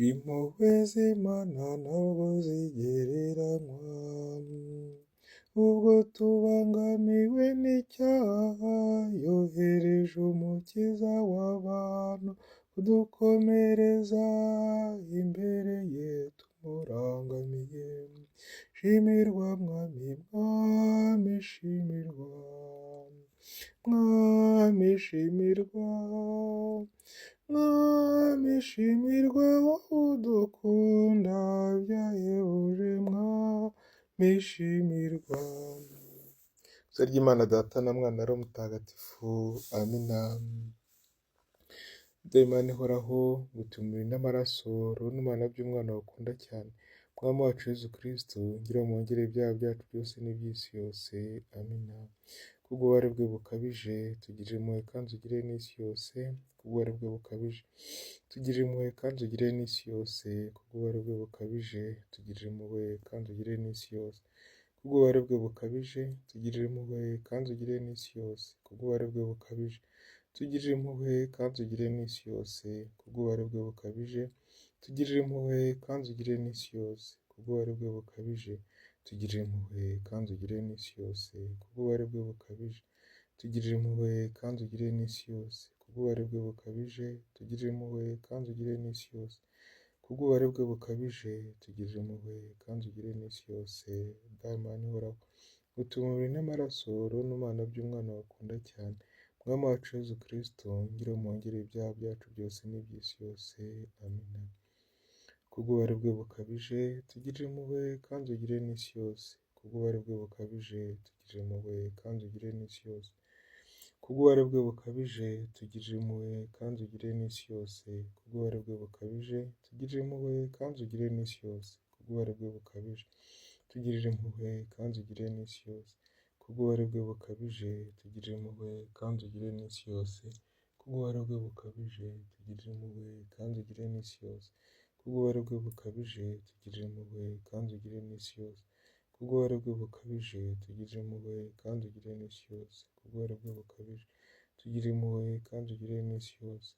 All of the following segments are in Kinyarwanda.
Impuhwe z'Imana ntabwo zigereranywa, ubwo tubangamiwe n'icyaha, yohereje umukiza w'abantu kudukomereza imbere ye tumurangamiye. Shimirwa mwami, mwami shimirwa, mwami shimirwa, mwami shimirwa, wowe udukunda byahebuje, mwami shimirwa. Izina ry'Imana Data na Mwana na Roho Mutagatifu, amina. Imana ihoraho, gutumira n'amaraso, roho n'Imana by'umwana bakunda cyane, Mwami wacu Yezu Kristo, ngira mwongere ibyaha byacu byose n'iby'isi yose, amina. Kubw'ububabare bwe bukabije, tugirire impuhwe kandi ugire n'isi yose, kubw'ububabare bwe bukabije, tugirire impuhwe kandi ugire n'isi yose, kubw'ububabare bwe bukabije, tugirire impuhwe kandi ugire n'isi yose, kubw'ububabare bwe bukabije, tugirire impuhwe kandi ugire n'isi yose, kubw'ububabare bwe bukabije, tugirire impuhwe kandi ugire n'isi yose, kubw'ububabare bwe bukabije, tugirire impuhwe kandi ugire n'isi yose, kubw'ububabare bwe bukabije, tugirire impuhwe kandi ugire n'isi yose, kubw'ububabare bwe bukabije, tugirire impuhwe kandi ugire n'isi yose, kubw'ububabare bwe bukabije, tugirire impuhwe kandi ugire n'isi yose, kubw'ububabare bwe bukabije, tugirire impuhwe kandi ugire n'isi yose. Imana ihoraho, utuma umubiri n'amaraso, roho n'Imana by'umwana bakunda cyane, Mwami wacu Yezu Kristo, ngira mwongere ibyaha byacu byose n'iby'isi yose, amina. Kubw'ububabare bwe bukabije, tugirire impuhwe kandi ugire n'isi yose, kubw'ububabare bwe bukabije, tugirire impuhwe kandi ugire n'isi yose, kubw'ububabare bwe bukabije, tugirire impuhwe kandi ugire n'isi yose, kubw'ububabare bwe bukabije, tugirire impuhwe kandi ugire n'isi yose, kubw'ububabare bwe bukabije, tugirire impuhwe kandi ugire n'isi yose, kubw'ububabare bwe bukabije, tugirire impuhwe kandi ugire n'isi yose, kubw'ububabare bwe bukabije, tugirire impuhwe kandi ugire n'isi yose, kubw'ububabare bwe bukabije, tugirire impuhwe kandi ugire n'isi yose, kubw'ububabare bwe bukabije, tugirire impuhwe kandi ugire n'isi yose, kubw'ububabare bwe bukabije, tugirire impuhwe kandi ugire n'isi yose.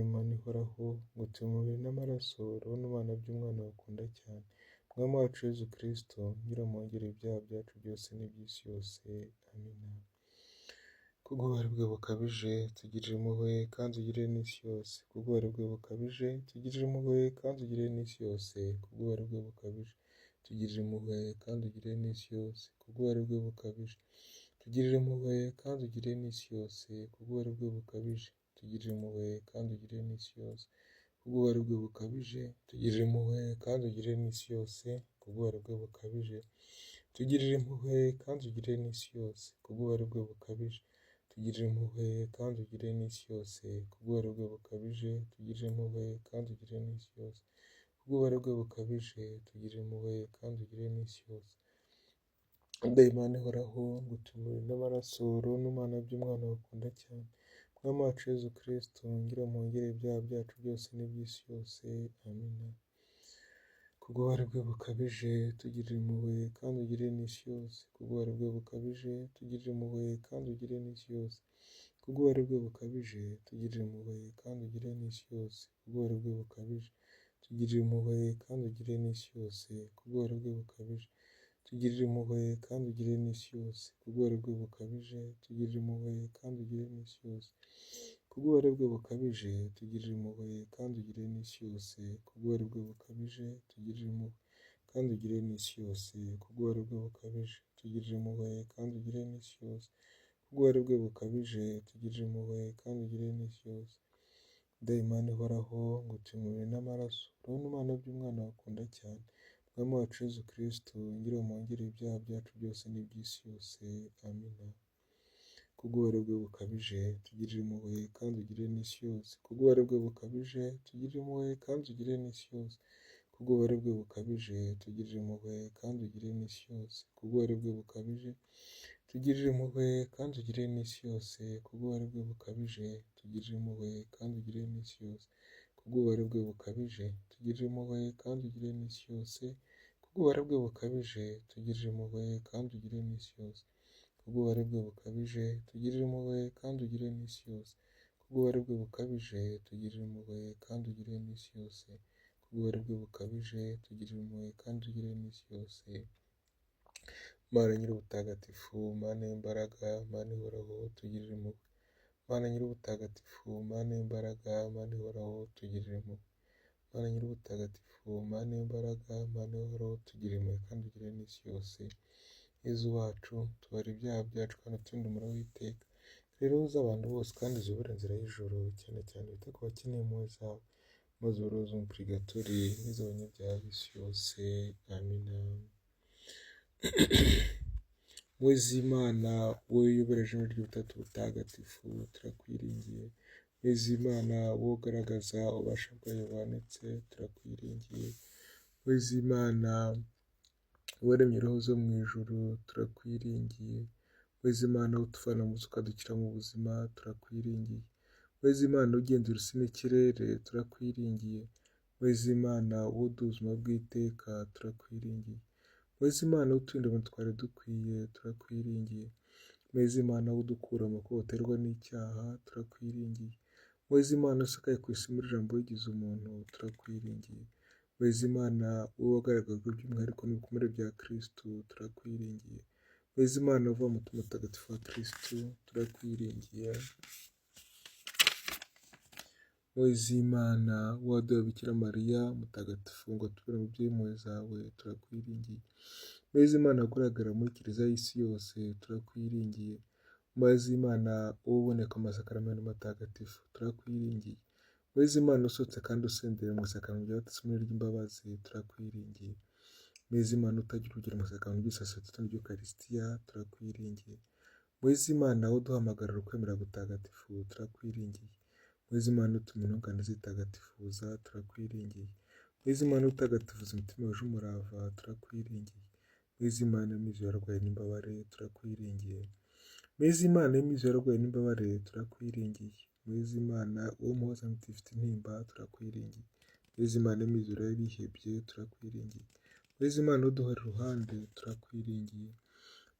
Imana ihoraho, gutuma umubiri n'amaraso, roho n'Imana by'umwana bakunda cyane, Mwami wacu Yezu Kristo, ngira mwongere ibyaha byacu byose n'iby'isi yose, amina. Kubw'ububabare bwe bukabije, tugirire impuhwe kandi ugire n'isi yose, kubw'ububabare bwe bukabije, tugirire impuhwe kandi ugire n'isi yose, kubw'ububabare bwe bukabije, tugirire impuhwe kandi ugire n'isi yose, kubw'ububabare bwe bukabije, tugirire impuhwe kandi ugire n'isi yose, kubw'ububabare bwe bukabije, tugirire impuhwe kandi ugire n'isi yose, kubw'ububabare bwe bukabije, tugirire impuhwe kandi ugire n'isi yose, kubw'ububabare bwe bukabije, tugirire impuhwe kandi ugire n'isi yose, kubw'ububabare bwe bukabije, tugirire impuhwe kandi ugire n'isi yose, kubw'ububabare bwe bukabije, tugirire impuhwe kandi ugire n'isi yose, kubw'ububabare bwe bukabije, tugirire impuhwe kandi ugire n'isi yose. Imana ihoraho, gutumira n'amaraso, roho n'Imana by'umwana bakunda cyane, Mwami wacu Yezu Kristo, ngira mwongere ibyaha byacu byose n'iby'isi yose, amina. Kubw'ububabare bwe bukabije, tugirire impuhwe kandi ugire n'isi yose, kubw'ububabare bwe bukabije, tugirire impuhwe kandi ugire n'isi yose, kubw'ububabare bwe bukabije, tugirire impuhwe kandi ugire n'isi yose, kubw'ububabare bwe bukabije, tugirire impuhwe kandi ugire n'isi yose, kubw'ububabare bwe bukabije, tugirire impuhwe kandi ugire n'isi yose, kubw'ububabare bwe bukabije, tugirire impuhwe kandi ugire n'isi yose, kubw'ububabare bwe bukabije, tugirire impuhwe kandi ugire n'isi yose, kubw'ububabare bwe bukabije, tugirire impuhwe kandi ugire n'isi yose, kubw'ububabare bwe bukabije, tugirire impuhwe kandi ugire n'isi yose, kubw'ububabare bwe bukabije, tugirire impuhwe kandi ugire n'isi yose. Imana ihoraho, gutumira umubiri n'amaraso, roho n'Imana by'umwana bakunda cyane, Mwami wacu Yezu Kristo, ngira mwongere ibyaha byacu byose n'iby'isi yose, amina. Kubw'ububabare bwe bukabije, tugirire impuhwe kandi ugire n'isi yose, kubw'ububabare bwe bukabije, tugirire impuhwe kandi ugire n'isi yose, kubw'ububabare bwe bukabije, tugirire impuhwe kandi ugire n'isi yose, kubw'ububabare bwe bukabije, tugirire impuhwe kandi ugire n'isi yose, kubw'ububabare bwe bukabije, tugirire impuhwe kandi ugire n'isi yose, kubw'ububabare bwe bukabije, tugirire impuhwe kandi ugire n'isi yose, kubw'ububabare bwe bukabije, tugirire impuhwe kandi ugire n'isi yose, kubw'ububabare bwe bukabije, tugirire impuhwe kandi ugire n'isi yose, kubw'ububabare bwe bukabije tugirire impuhwe kandi ugirire n'isi yose. Kubw'ububabare bwe bukabije tugirire impuhwe kandi ugirire n'isi yose. Mana nyir'ubutagatifu, Mana y'imbaraga, Mana ihoraho, tugirire impuhwe. Mana nyir'ubutagatifu, Mana y'imbaraga, Mana ihoraho, tugirire impuhwe. Mana nyir'ubutagatifu, Mana y'imbaraga, Mana ihoraho, tugirire impuhwe kandi ugirire n'isi yose. Yezu wacu, tubara ibyaha byacu kandi uturinde umuriro w'iteka. Rero uzi abantu bose kandi uziyobore inzira y'ijoro, cyane cyane wite ku bakeneye impuhwe zawe, maze uroze umupurigatori n'iz'abanyabyaha b'isi yose. Amina. Mpuhwe z'Imana, wowe uyoboreje ijoro ry'ubutatu butagatifu, turakwiringiye. Mpuhwe z'Imana, wowe ugaragaza ububasha bwayo buhanitse, turakwiringiye. Mpuhwe z'Imana, waremye roho zo mu ijuru, turakwiringiye. Mpuhwe z'Imana, utuvana mu nzu ukadukira mu buzima, turakwiringiye. Mpuhwe z'Imana, ugenzura isi n'ikirere, turakwiringiye. Mpuhwe z'Imana, wowe uduha ubuzima bw'iteka, turakwiringiye. Mpuhwe z'Imana, uturinda abantu twari dukwiye, turakwiringiye. Mpuhwe z'Imana, udukura mu makuba uterwa n'icyaha, turakwiringiye. Mpuhwe z'Imana, usakaye ku isi muri ijambo wigize umuntu, turakwiringiye. Mpuhwe z'Imana, wowe wagaragajwe by'umwihariko n'ibikomere bya Kristo, turakwiringiye. Mpuhwe z'Imana, uva mu mutima mutagatifu wa Kristo, turakwiringiye. Mpuhwe z'Imana, waduha Bikira Mariya mutagatifu ngo atubere umubyeyi w'impuhwe zawe, turakwiringiye. Mpuhwe z'Imana, ugaragara muri kiliziya y'isi yose, turakwiringiye. Mpuhwe z'Imana, wowe uboneka mu masakaramentu matagatifu, turakwiringiye. Mpuhwe z'Imana, usohotse kandi usendera mu isakaramentu ry'abatisimu ry'imbabazi, turakwiringiye. Mpuhwe z'Imana, utagira urugero mu isakaramentu ry'isaserdoti ry'Ukarisitiya, turakwiringiye. Mpuhwe z'Imana, wowe uduhamagarira ukwemera gutagatifu, turakwiringiye. Mpuhwe z'Imana, utuma intungane zitagatifuza, turakwiringiye. Mpuhwe z'Imana, utagatifuza umutima wuje umurava, turakwiringiye. Mpuhwe z'Imana, imizi y'abarwayi n'imbabare, turakwiringiye. Mpuhwe z'Imana, imizi y'abarwayi n'imbabare, turakwiringiye. Mpuhwe z'Imana, uwo muhozamutima ifite intimba, turakwiringiye. Mpuhwe z'Imana, imizi y'abihebye, turakwiringiye. Mpuhwe z'Imana, uduhora iruhande, turakwiringiye.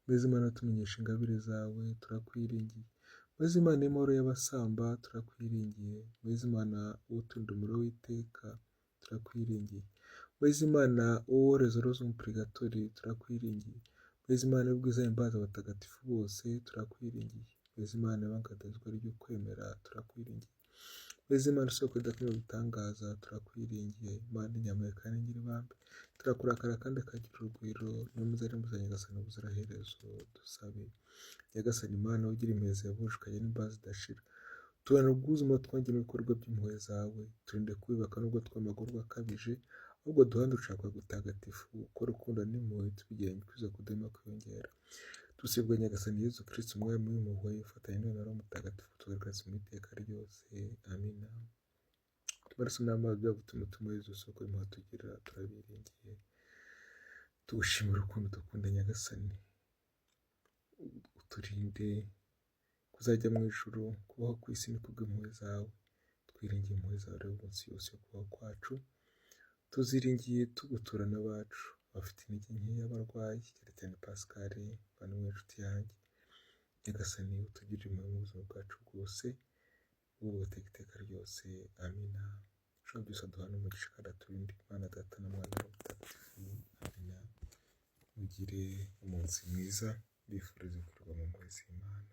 Mpuhwe z'Imana, tumenyesha ingabire zawe, turakwiringiye. Mpuhwe z'Imana, y'amahoro y'abasamba, turakwiringiye. Mpuhwe z'Imana, uturinda umuriro w'iteka, turakwiringiye. Mpuhwe z'Imana, wohereza roho z'umupurigatori, turakwiringiye. Mpuhwe z'Imana, y'ubwiza imbaza abatagatifu bose, turakwiringiye. Mpuhwe z'Imana, ibangadazwa ry'ukwemera, turakwiringiye. Mpuhwe z'Imana, isoko idakwiye gutangaza, turakwiringiye. Imana inyamaye kandi nyir'ibambe, turakurakara kandi akagira urugwiro, niyo muzarembuza Nyagasani ubuziraherezo, dusabe. Nyagasani Imana, ugira impuhwe zihebuje ukagira n'imbabazi zidashira, tubona ubwuzuma twongera ibikorwa by'impuhwe zawe, turinde kubibaka nubwo tw'amagorwa akabije, ahubwo duhande ushaka gutagatifu, uko urukundo n'impuhwe tubigiranye kwiza kudahema kwiyongera. Dusabwa Nyagasani Yezu Kristo, umwami w'impuhwe, ufatanye n'uwo na Roho Mutagatifu, tugaragaza mu iteka ryose. Amina. Amaraso n'amazi byagutuma umutima Yezu usoko impuhwe tugira, turabiringiye. Tugushimira urukundo dukunda Nyagasani, uturinde kuzajya mu ijuru, kubaho ku isi ni kubw'impuhwe zawe. Twiringiye impuhwe zawe rero munsi yose yo kubaho kwacu, tuziringiye tugutura n'abacu abafite intege nkeya, abarwayi, cyane cyane Pascal, bana inshuti yanjye. Nyagasani, utugirire impuhwe mu buzima bwacu bwose, wowe uteka iteka ryose. Amina. Ushobora byose aduhana umugisha kandi aturinde, Imana Data na Mwana na Mutagatifu. Amina. Mugire umunsi mwiza, mbifuriza kurwa mu mpuhwe z'Imana.